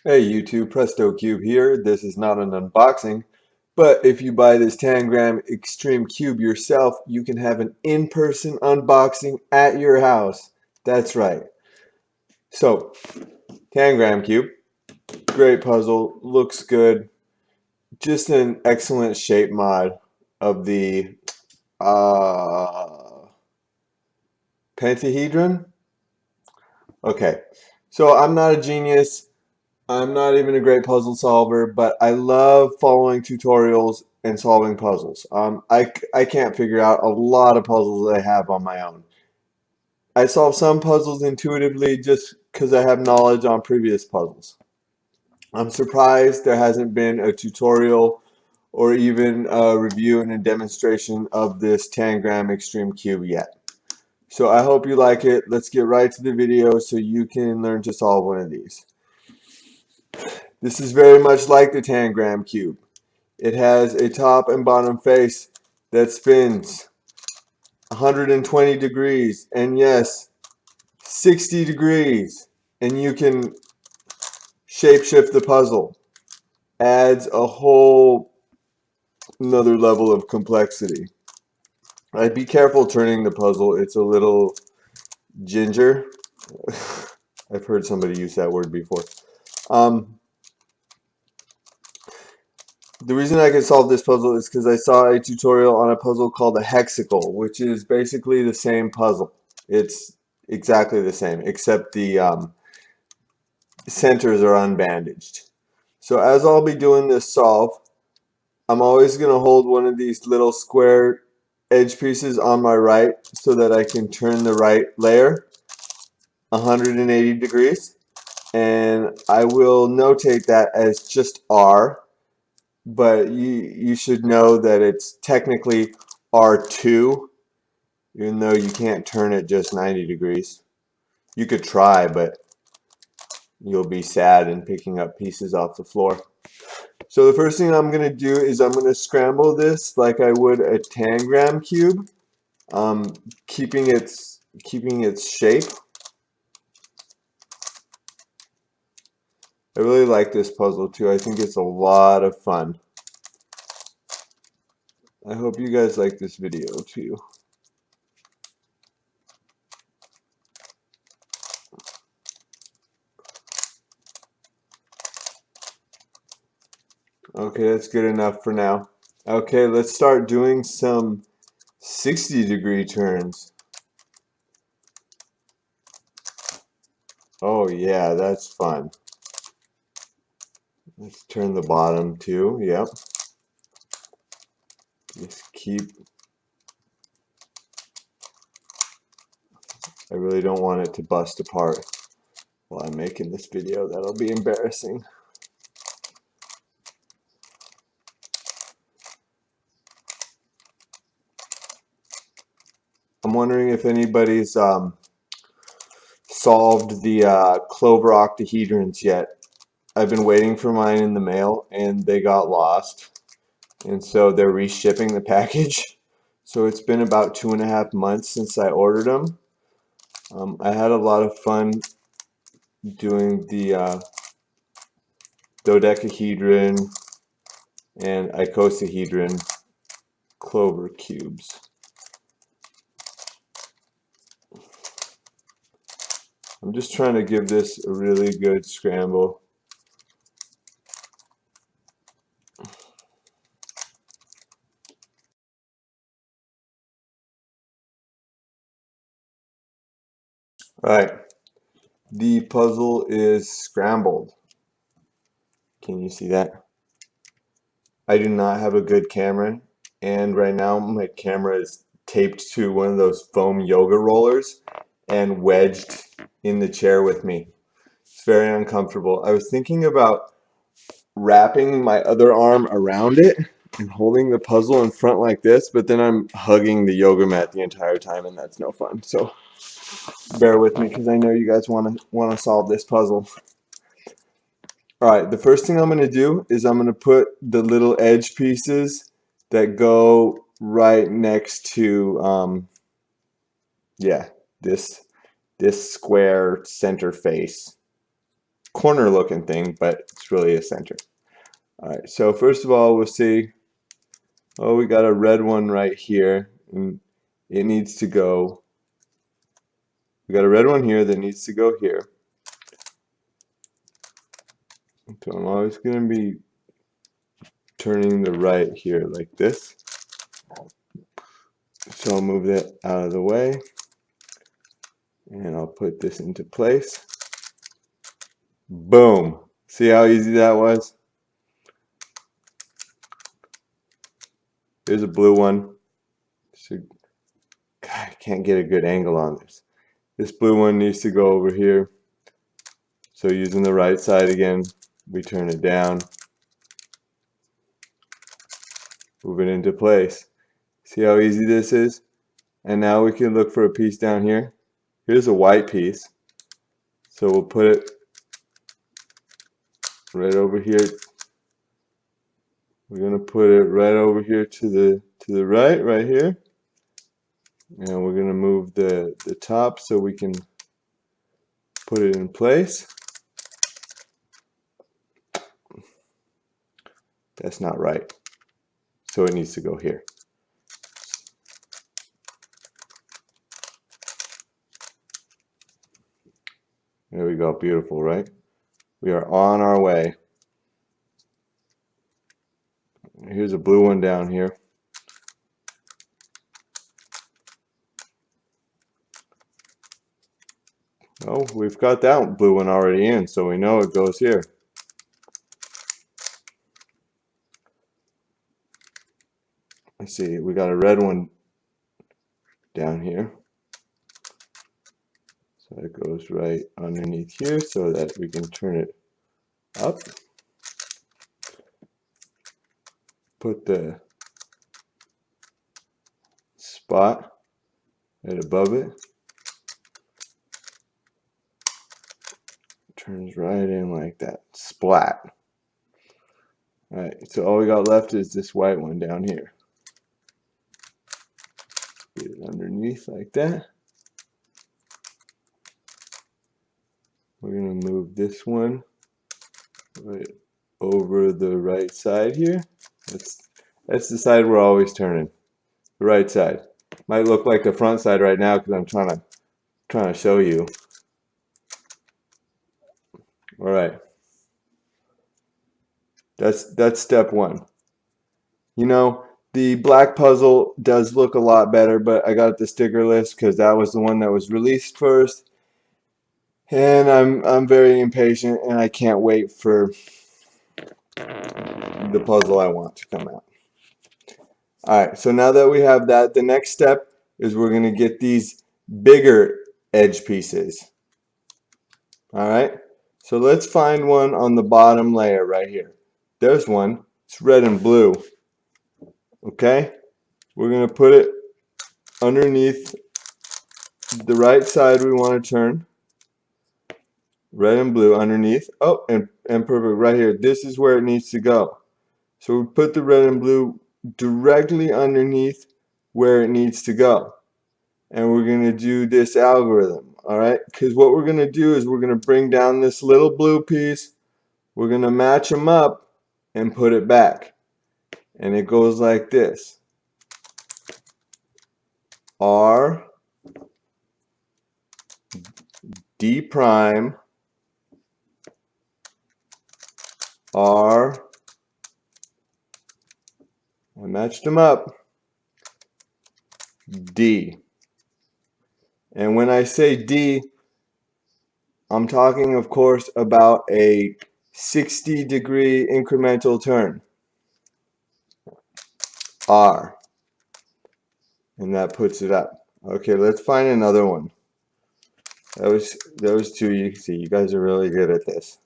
Hey YouTube, Presto Cube here. This is not an unboxing, but if you buy this Tangram Extreme Cube yourself, you can have an in-person unboxing at your house. That's right. So, Tangram Cube, great puzzle, looks good. Just an excellent shape mod of the uh, pentahedron. Okay, so I'm not a genius. I'm not even a great puzzle solver, but I love following tutorials and solving puzzles. I can't figure out a lot of puzzles that I have on my own. I solve some puzzles intuitively just because I have knowledge on previous puzzles. I'm surprised there hasn't been a tutorial or even a review and a demonstration of this Tangram Extreme Cube yet. So I hope you like it. Let's get right to the video so you can learn to solve one of these. This is very much like the Tangram Cube. It has a top and bottom face that spins 120 degrees and yes, 60 degrees. And you can shapeshift the puzzle. Adds a whole another level of complexity. I'd be careful turning the puzzle. It's a little ginger. I've heard somebody use that word before. Um, The reason I can solve this puzzle is because I saw a tutorial on a puzzle called a hexacle, which is basically the same puzzle. It's exactly the same, except the centers are unbandaged. So as I'll be doing this solve, I'm always going to hold one of these little square edge pieces on my right so that I can turn the right layer 180 degrees. And I will notate that as just R. But you should know that it's technically R2, even though you can't turn it just 90 degrees. You could try, but you'll be sad and picking up pieces off the floor. So the first thing I'm going to do is I'm going to scramble this like I would a Tangram cube, um, keeping its shape. I really like this puzzle too. I think it's a lot of fun. I hope you guys like this video too. Okay, that's good enough for now. Okay, let's start doing some 60-degree turns. Oh yeah, that's fun. Let's turn the bottom too. Yep. Just keep. I really don't want it to bust apart while I'm making this video. That'll be embarrassing. I'm wondering if anybody's solved the clover octahedrons yet. I've been waiting for mine in the mail and they got lost. And so they're reshipping the package. So it's been about 2.5 months since I ordered them. I had a lot of fun doing the dodecahedron and icosahedron clover cubes. I'm just trying to give this a really good scramble. Alright, the puzzle is scrambled. Can you see that? I do not have a good camera, and right now my camera is taped to one of those foam yoga rollers and wedged in the chair with me. It's very uncomfortable. I was thinking about wrapping my other arm around it and holding the puzzle in front like this, but then I'm hugging the yoga mat the entire time and that's no fun. So bear with me because I know you guys want to solve this puzzle. Alright, the first thing I'm going to do is I'm going to put the little edge pieces that go right next to yeah, this square center face. corner looking thing, but it's really a center. Alright, so first of all we'll see, oh, we got a red one right here, and it needs to go, we got a red one here that needs to go here. So I'm always going to be turning the right here like this. So I'll move that out of the way, and I'll put this into place. Boom! See how easy that was? Here's a blue one. So, God, I can't get a good angle on this. This blue one needs to go over here. So using the right side again, we turn it down, move it into place. See how easy this is? And now we can look for a piece down here. Here's a white piece. So we'll put it right over here. We're going to put it right over here to the right here. And we're going to move the top so we can put it in place. That's not right. So it needs to go here. There we go. Beautiful, right? We are on our way. Here's a blue one down here. Oh, we've got that blue one already in, so we know it goes here. Let's see, we got a red one down here. So it goes right underneath here so that we can turn it up. Put the spot right above it. Turns right in like that. Splat. Alright, so all we got left is this white one down here. Get it underneath like that. We're going to move this one right over the right side here. That's the side we're always turning. The right side. Might look like the front side right now because I'm trying to show you. Alright. That's step one. You know, the black puzzle does look a lot better, but I got the sticker list because that was the one that was released first. And I'm very impatient and I can't wait for the puzzle I want to come out. Alright, so now that we have that, the next step is we're going to get these bigger edge pieces. Alright, so let's find one on the bottom layer right here. There's one. It's red and blue. Okay, we're going to put it underneath the right side we want to turn. Red and blue underneath. Oh, and perfect right here. This is where it needs to go. So we put the red and blue directly underneath where it needs to go. And we're going to do this algorithm. Alright, because what we're going to do is we're going to bring down this little blue piece. We're going to match them up and put it back. And it goes like this. R D prime R, I matched them up, D. And when I say D, I'm talking of course about a 60-degree incremental turn. R. And that puts it up. Okay, let's find another one. That was two. You can see you guys are really good at this.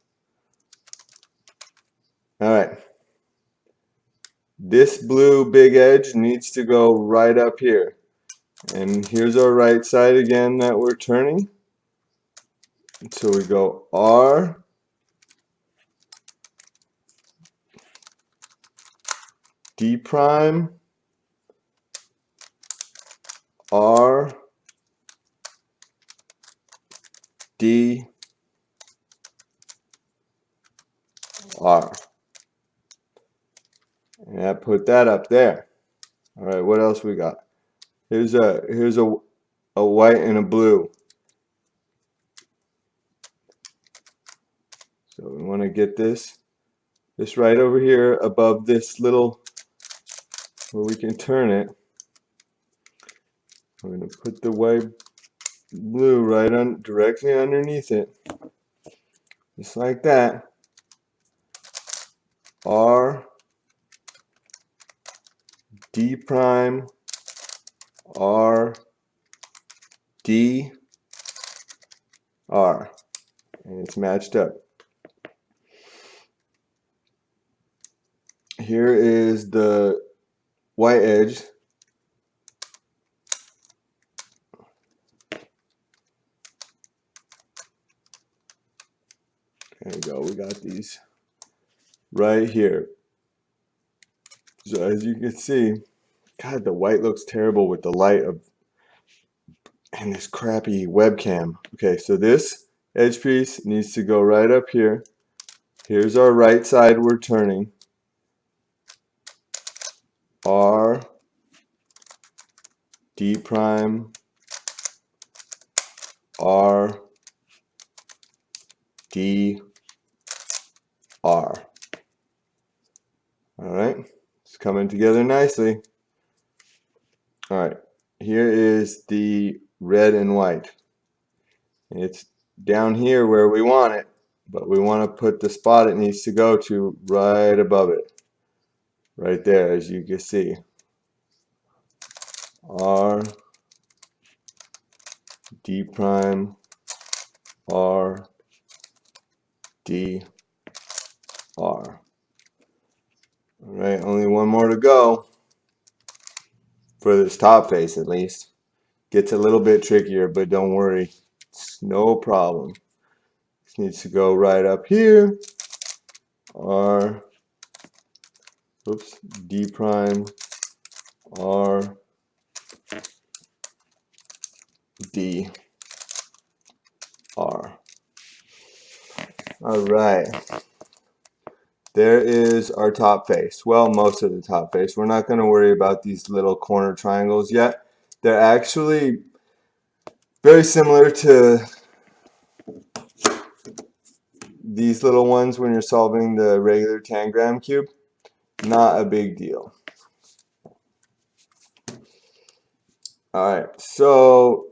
Alright. This blue big edge needs to go right up here. And here's our right side again that we're turning. So we go R, D prime, R, D, R. And I put that up there. All right, what else we got? Here's a white and a blue. So we want to get this right over here above this little, where we can turn it. We're going to put the white blue right on directly underneath it. Just like that. R, D prime, R, D, R. And it's matched up. Here is the white edge. There you go, we got these right here. So as you can see, God, the white looks terrible with the light of and this crappy webcam. Okay, so this edge piece needs to go right up here. Here's our right side we're turning. R, D prime, R, D, R. Alright, it's coming together nicely. Alright, here is the red and white. It's down here where we want it, but we want to put the spot it needs to go to right above it. Right there, as you can see. R, D prime, R, D, R. Alright, only one more to go. For this top face at least. Gets a little bit trickier, but don't worry. It's no problem. This needs to go right up here. R, oops, D prime, R, D, R. Alright. There is our top face. Well, most of the top face. We're not going to worry about these little corner triangles yet. They're actually very similar to these little ones when you're solving the regular Tangram cube. Not a big deal. Alright, so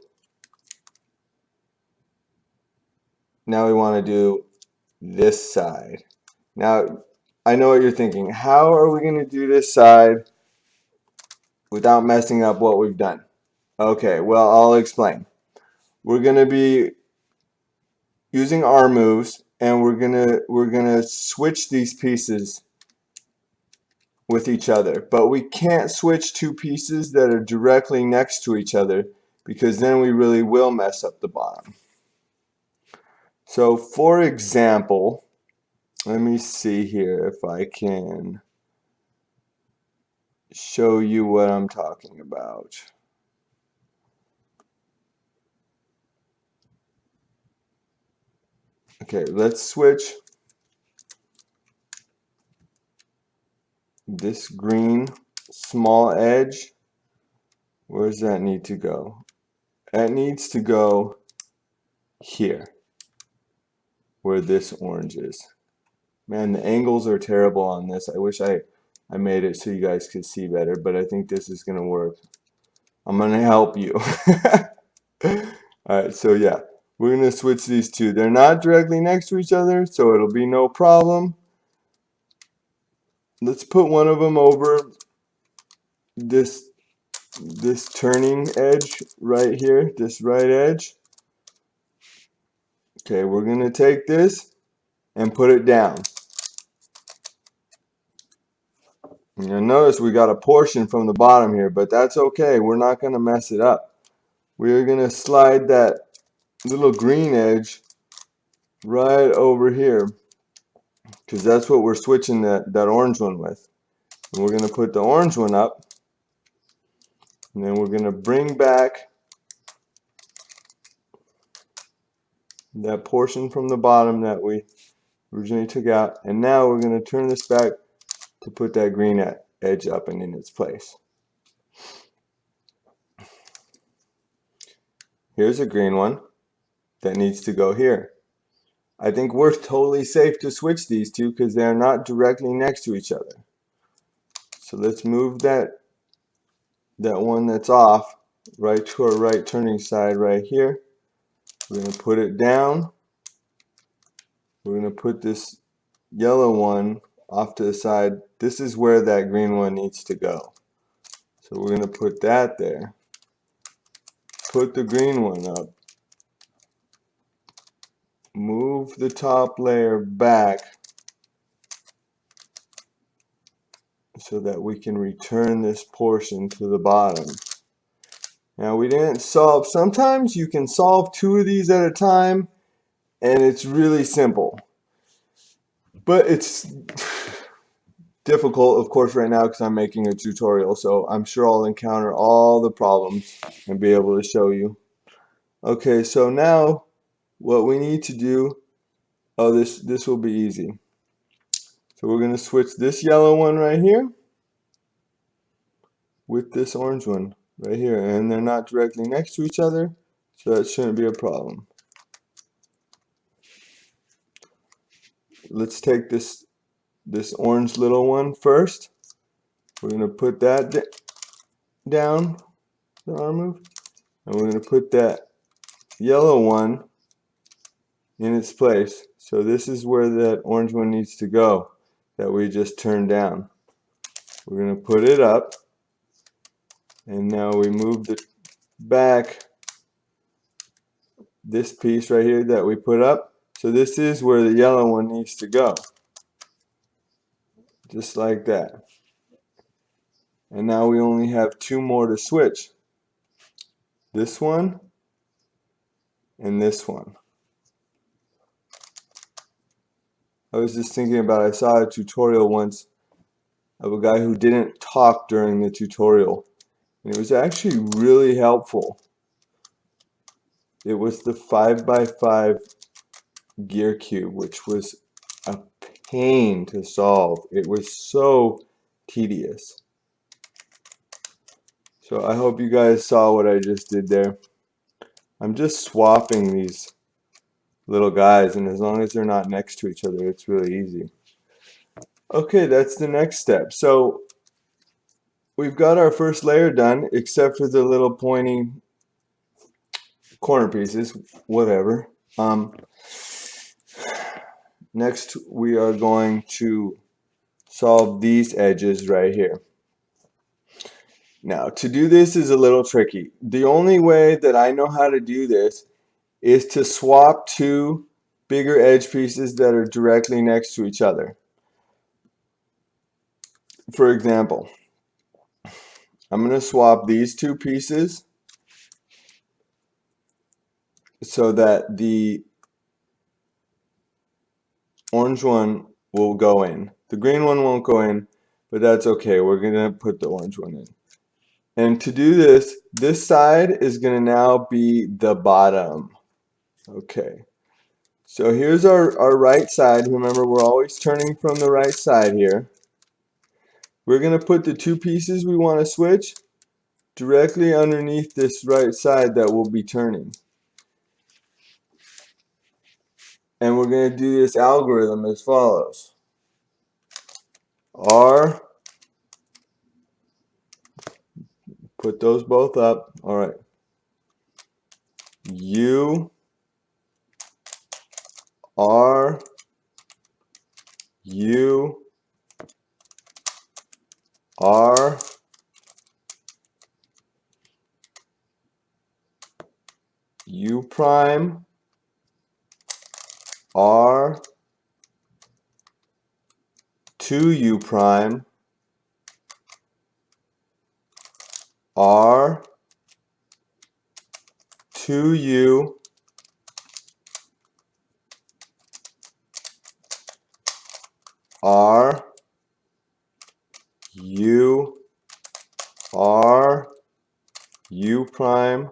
now we want to do this side. Now, I know what you're thinking. How are we going to do this side without messing up what we've done? Okay, well, I'll explain. We're going to be using our moves, and we're gonna switch these pieces with each other. But we can't switch two pieces that are directly next to each other, because then we really will mess up the bottom. So for example, let me see here if I can show you what I'm talking about. Okay, let's switch this green small edge. Where does that need to go? That needs to go here, where this orange is. Man, the angles are terrible on this. I wish I made it so you guys could see better, but I think this is going to work. I'm going to help you. Alright, so yeah, we're going to switch these two. They're not directly next to each other, so it'll be no problem. Let's put one of them over this turning edge right here, this right edge. Okay, we're going to take this and put it down. And you'll notice we got a portion from the bottom here, but that's okay. We're not going to mess it up. We're going to slide that little green edge right over here, because that's what we're switching that orange one with. And we're going to put the orange one up, and then we're going to bring back that portion from the bottom that we originally took out, and now we're going to turn this back to put that green edge up and in its place. Here's a green one that needs to go here. I think we're totally safe to switch these two because they're not directly next to each other. So let's move that one that's off right to our right turning side right here. We're going to put it down. We're going to put this yellow one off to the side. This is where that green one needs to go. So we're going to put that there. Put the green one up. Move the top layer back so that we can return this portion to the bottom. Now we didn't solve, sometimes you can solve two of these at a time and it's really simple. But it's difficult, of course, right now because I'm making a tutorial, so I'm sure I'll encounter all the problems and be able to show you. Okay, so now what we need to do, oh, this will be easy. So we're going to switch this yellow one right here with this orange one right here, and they're not directly next to each other, so that shouldn't be a problem. Let's take this orange little one first. We're going to put that down, the arm move, and we're going to put that yellow one in its place. So this is where that orange one needs to go that we just turned down. We're going to put it up, and now we move the back this piece right here that we put up. So this is where the yellow one needs to go. Just like that. And now we only have two more to switch. This one and this one. I was just thinking about, I saw a tutorial once of a guy who didn't talk during the tutorial. And it was actually really helpful. It was the 5x5 gear cube, which was a pain to solve. It was so tedious. So I hope you guys saw what I just did there. I'm just swapping these little guys, and as long as they're not next to each other, it's really easy. Okay, that's the next step. So we've got our first layer done, except for the little pointy corner pieces, whatever. Next, we are going to solve these edges right here. Now, to do this is a little tricky. The only way that I know how to do this is to swap two bigger edge pieces that are directly next to each other. For example, I'm going to swap these two pieces so that the orange one will go in. The green one won't go in, but that's okay. We're going to put the orange one in. And to do this, this side is going to now be the bottom. Okay. So here's our right side. Remember, we're always turning from the right side here. We're going to put the two pieces we want to switch directly underneath this right side that we'll be turning. And we're going to do this algorithm as follows. R, put those both up. All right. U, R, U, R, U prime, R, 2U prime, R, 2U, R, U, R, U prime,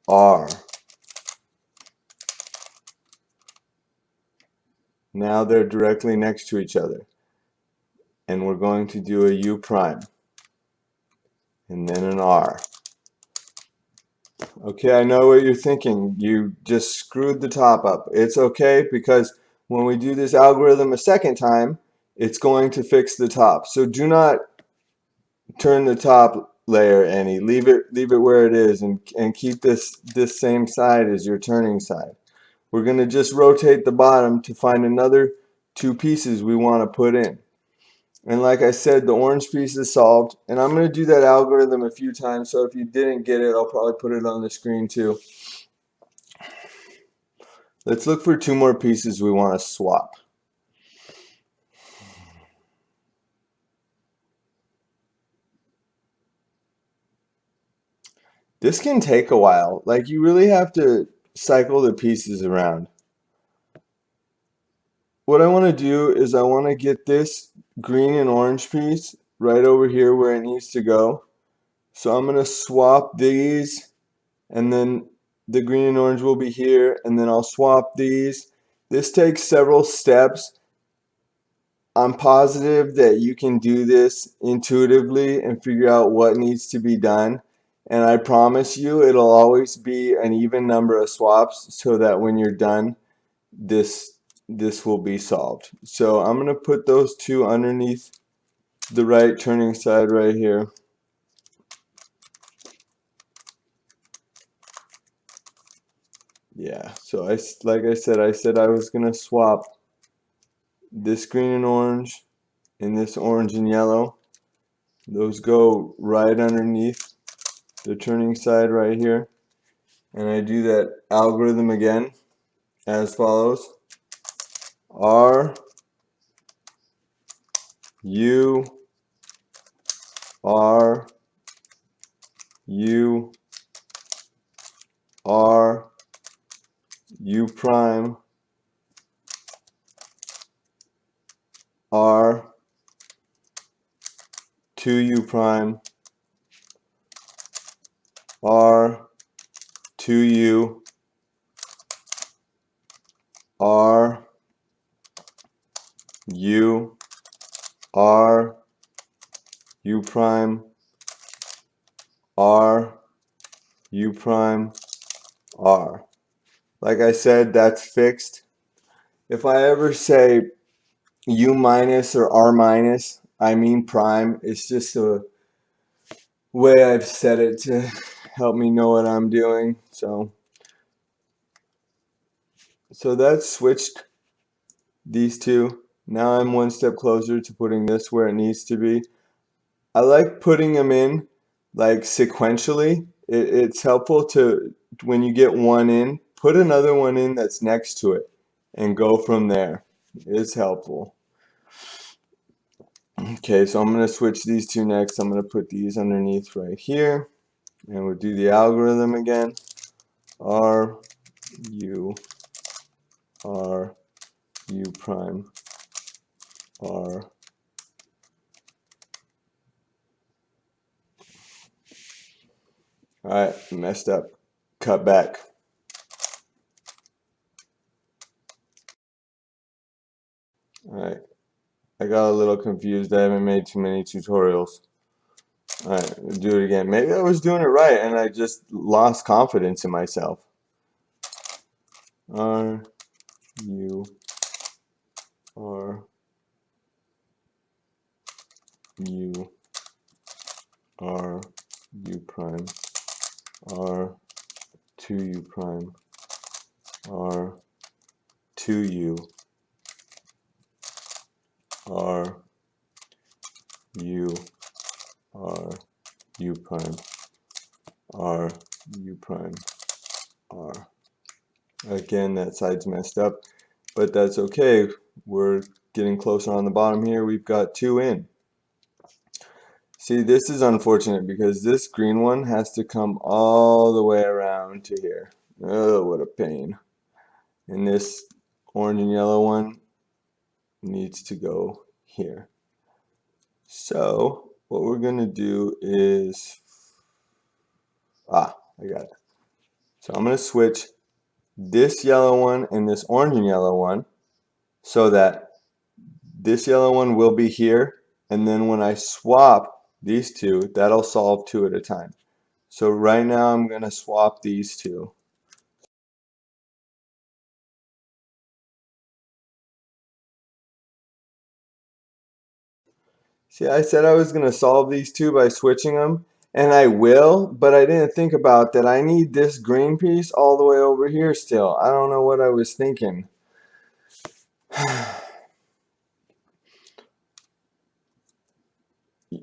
R. Now they're directly next to each other. And we're going to do a U prime. And then an R. Okay, I know what you're thinking. You just screwed the top up. It's okay, because when we do this algorithm a second time, it's going to fix the top. So do not turn the top layer any. Leave it where it is, and keep this same side as your turning side. We're going to just rotate the bottom to find another two pieces we want to put in. And like I said, the orange piece is solved, and I'm going to do that algorithm a few times, so if you didn't get it, I'll probably put it on the screen too. Let's look for two more pieces we want to swap. This can take a while. Like, you really have to cycle the pieces around. What I want to do is I want to get this green and orange piece right over here where it needs to go. So I'm going to swap these, and then the green and orange will be here, and then I'll swap these. This takes several steps. I'm positive that you can do this intuitively and figure out what needs to be done. And I promise you it'll always be an even number of swaps, so that when you're done, this will be solved. So I'm going to put those two underneath the right turning side right here. Yeah, so like I said I was going to swap this green and orange and this orange and yellow. Those go right underneath the turning side right here. And I do that algorithm again as follows: R, U, R, U, R, U prime, R, 2U prime, R, 2U, R, U, R, U prime, R, U prime, R. Like I said, that's fixed. If I ever say U minus or R minus, I mean prime. It's just a way I've set it to help me know what I'm doing. So that's switched these two. Now I'm one step closer to putting this where it needs to be. I like putting them in like sequentially. It's helpful to, when you get one in, put another one in that's next to it and go from there. It's helpful. Okay, so I'm going to switch these two next. I'm going to put these underneath right here, and we'll do the algorithm again. R, U, R, U prime, R. Alright, messed up. Cut back. Alright, I got a little confused. I haven't made too many tutorials. Alright, we'll do it again. Maybe I was doing it right and I just lost confidence in myself. R, U, R, U, R, U prime, R, 2U prime, R, 2U, R, U, R, U prime, R, U prime, R. Again, that side's messed up, but that's okay. We're getting closer on the bottom here. We've got two in. See, this is unfortunate because this green one has to come all the way around to here. Oh, what a pain. And this orange and yellow one needs to go here. So what we're going to do is, I got it. So I'm going to switch this yellow one and this orange and yellow one. so that this yellow one will be here, and then when I swap these two, that'll solve two at a time. So right now I'm going to swap these two. See, I said I was going to solve these two by switching them, and I will, but I didn't think about that I need this green piece all the way over here still. I don't know what I was thinking.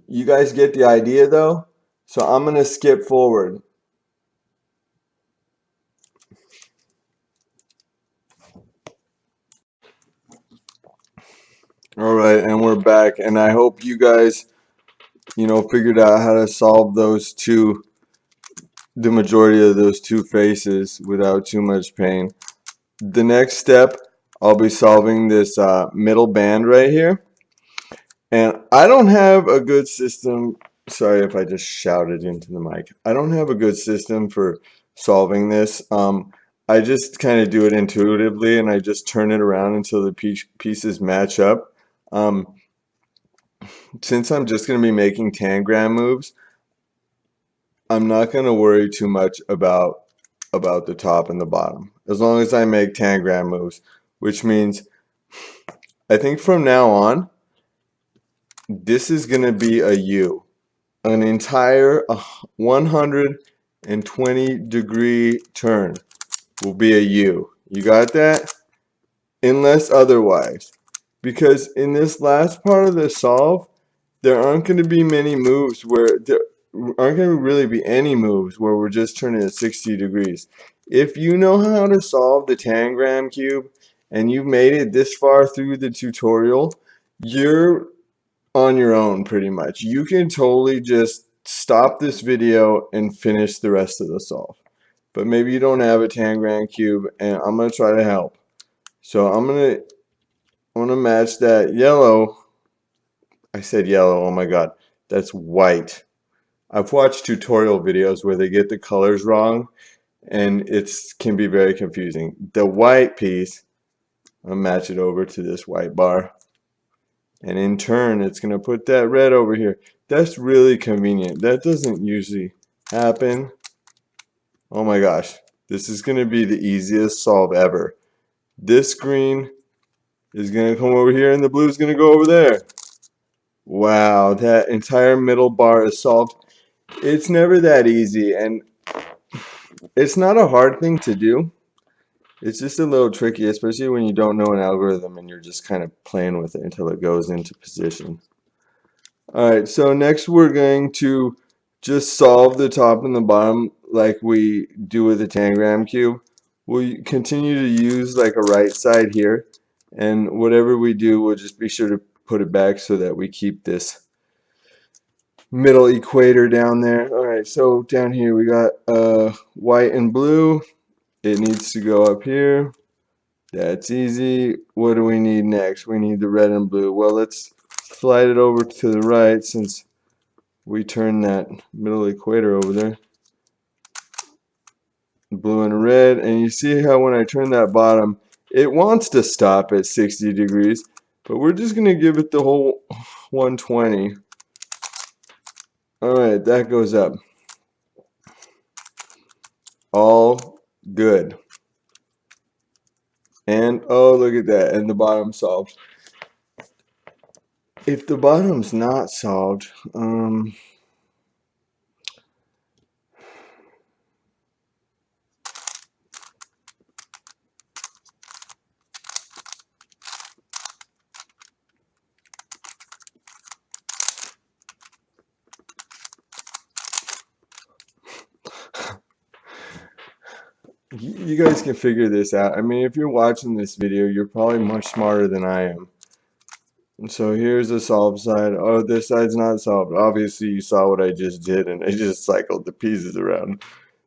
You guys get the idea though? So I'm going to skip forward. All right, and we're back, and I hope you guys, figured out how to solve the majority of those two faces without too much pain. The next step, I'll be solving this middle band right here. And I don't have a good system. Sorry if I just shouted into the mic. I don't have a good system for solving this. I just kind of do it intuitively, and I just turn it around until the pieces match up. Since I'm just going to be making tangram moves, I'm not going to worry too much about the top and the bottom, as long as I make tangram moves, which means I think from now on, this is going to be a U. An entire 120-degree turn will be a U. You got that? Unless otherwise. Because in this last part of the solve, there aren't going to be many moves where there aren't going to really be any moves where we're just turning at 60 degrees. If you know how to solve the Tangram cube and you've made it this far through the tutorial, you're on your own pretty much. You can totally just stop this video and finish the rest of the solve. But maybe you don't have a Tangram cube, and I'm going to try to help. So I'm going to match that yellow. I said yellow, oh my god, that's white. I've watched tutorial videos where they get the colors wrong, and it can be very confusing. The white piece, I'll match it over to this white bar, and in turn it's going to put that red over here. That's really convenient. That doesn't usually happen. Oh my gosh, this is going to be the easiest solve ever. This green is going to come over here, and the blue is going to go over there. Wow, that entire middle bar is solved. It's never that easy, and it's not a hard thing to do. It's just a little tricky, especially when you don't know an algorithm and you're just kind of playing with it until it goes into position. Alright, so next we're going to just solve the top and the bottom like we do with the Tangram cube. We'll continue to use like a right side here, and whatever we do, we'll just be sure to put it back so that we keep this middle equator down there. Alright, so down here we got white and blue. It needs to go up here. That's easy. What do we need next? We need the red and blue. Well, let's slide it over to the right since we turn that middle equator over there. Blue and red. And you see how when I turn that bottom, it wants to stop at 60 degrees, but we're just going to give it the whole 120. Alright, that goes up. All good. And oh, look at that. And the bottom solved. If the bottom's not solved, you guys can figure this out. I mean, if you're watching this video, you're probably much smarter than I am. So here's the solved side. Oh, this side's not solved. Obviously, you saw what I just did, and I just cycled the pieces around.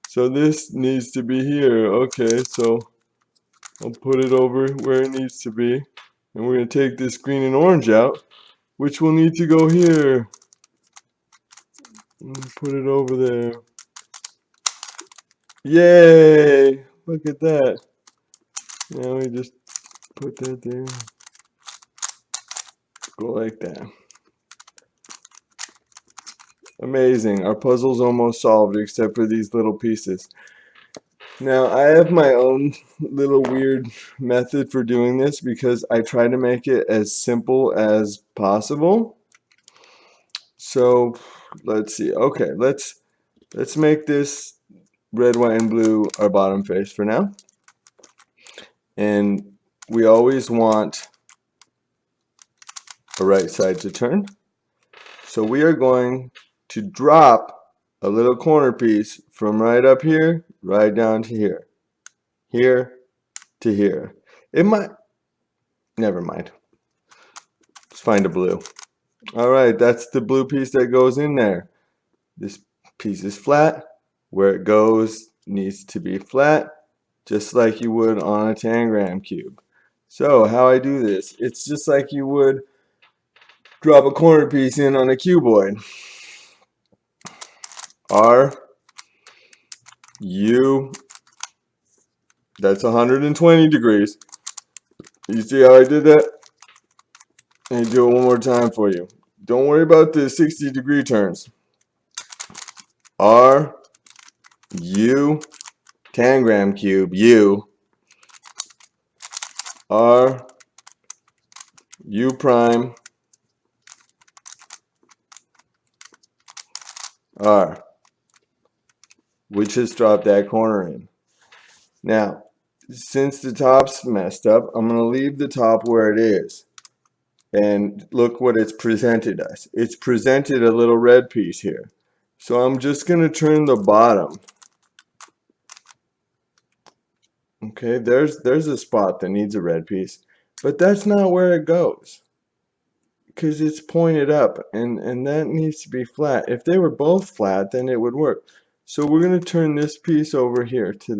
So this needs to be here. Okay, so I'll put it over where it needs to be. And we're going to take this green and orange out, which will need to go here. And put it over there. Yay! Look at that. Now we just put that there. Go like that. Amazing. Our puzzle's almost solved except for these little pieces. Now, I have my own little weird method for doing this because I try to make it as simple as possible. So, let's see. Okay, let's make this red, white, and blue our bottom face for now. And we always want a right side to turn. So we are going to drop a little corner piece from right up here, right down to here. Here to here. It might, never mind. Let's find a blue. Alright, that's the blue piece that goes in there. This piece is flat. Where it goes needs to be flat, just like you would on a Tangram cube. So how I do this, it's just like you would drop a corner piece in on a cuboid. R, U, that's 120 degrees. You see how I did that? Let me do it one more time for you. Don't worry about the 60-degree turns. R, U, Tangram cube, U, R, U prime, R. We just dropped that corner in. Now, since the top's messed up, I'm going to leave the top where it is. And look what it's presented us. It's presented a little red piece here. So I'm just going to turn the bottom. Okay, there's a spot that needs a red piece. But that's not where it goes. Because it's pointed up. And that needs to be flat. If they were both flat, then it would work. So we're going to turn this piece over here to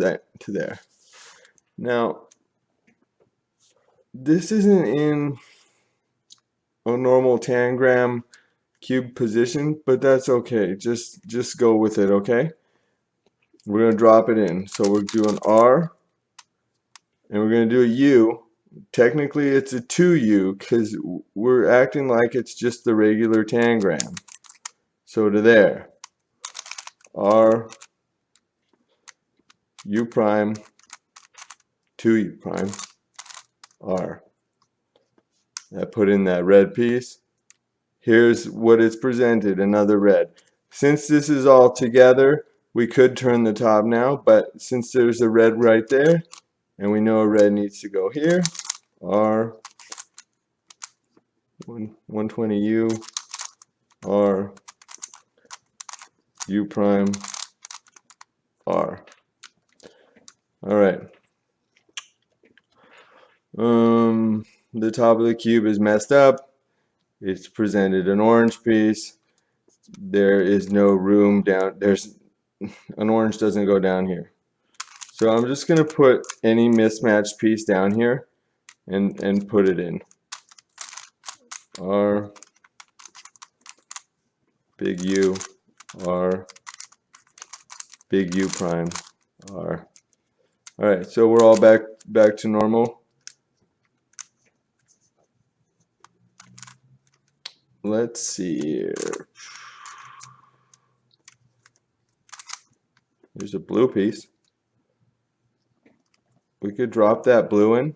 there. Now, this isn't in a normal Tangram cube position, but that's okay. Just go with it, okay? We're going to drop it in. So we're doing R, and we're going to do a U. Technically, it's a 2U because we're acting like it's just the regular Tangram. So to there. R, U prime, 2U prime, R. I put in that red piece. Here's what it's presented, another red. Since this is all together, we could turn the top now, but since there's a red right there, and we know a red needs to go here, R, 120U, R, U prime, R. Alright. The top of the cube is messed up. It's presented an orange piece. There is no room down. An orange doesn't go down here. So I'm just going to put any mismatched piece down here and put it in. R, big U, R, big U prime, R. Alright, so we're all back to normal. Let's see here. There's a blue piece. We could drop that blue in.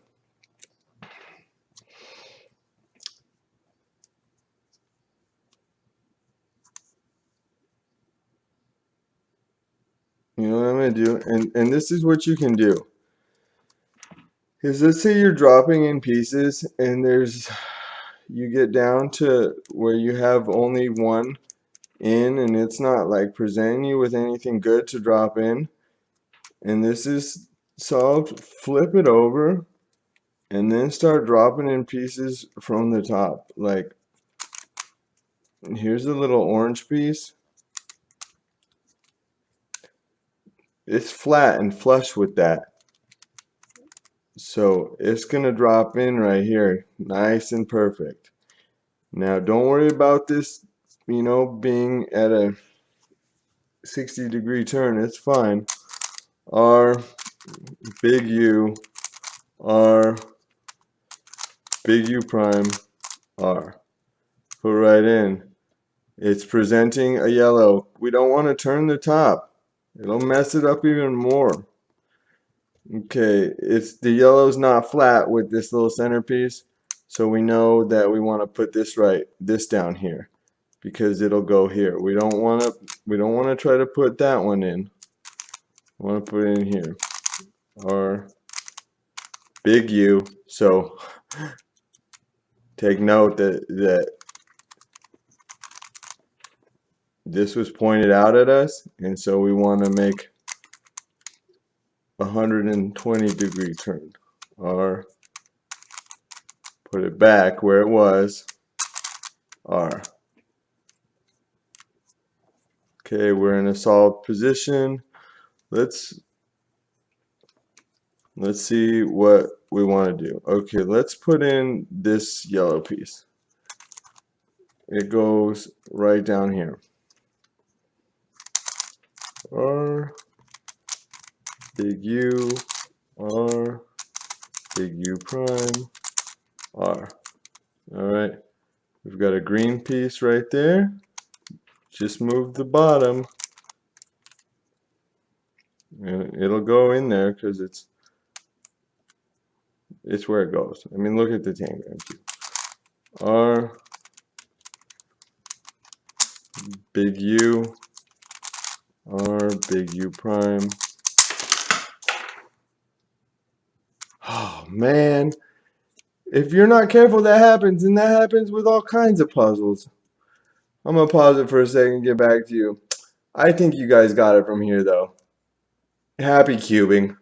You know what I'm going to do? And this is what you can do. Is let's say you're dropping in pieces and you get down to where you have only one in and it's not like presenting you with anything good to drop in. And this is solved. Flip it over and then start dropping in pieces from the top. Like, here's a little orange piece. It's flat and flush with that. So it's going to drop in right here, nice and perfect. Now don't worry about this, being at a 60-degree turn. It's fine. R, big U, R, big U prime, R. Put right in. It's presenting a yellow. We don't want to turn the top. It'll mess it up even more. Okay, the yellow's not flat with this little centerpiece, so we know that we want to put this down here because it'll go here. We don't want to try to put that one in. We want to put it in here. Our big U. So take note that this was pointed out at us, and so we want to make 120-degree turn. R. Put it back where it was. R. Okay, we're in a solved position. Let's see what we want to do. Okay, let's put in this yellow piece. It goes right down here. R, big U, R, big U prime, R. Alright, we've got a green piece right there. Just move the bottom. And it'll go in there because it's where it goes. I mean, look at the Tangram cube. R, big U, R, big U prime. Oh man, if you're not careful, that happens, and that happens with all kinds of puzzles. I'm gonna pause it for a second and get back to you. I think you guys got it from here though. Happy cubing.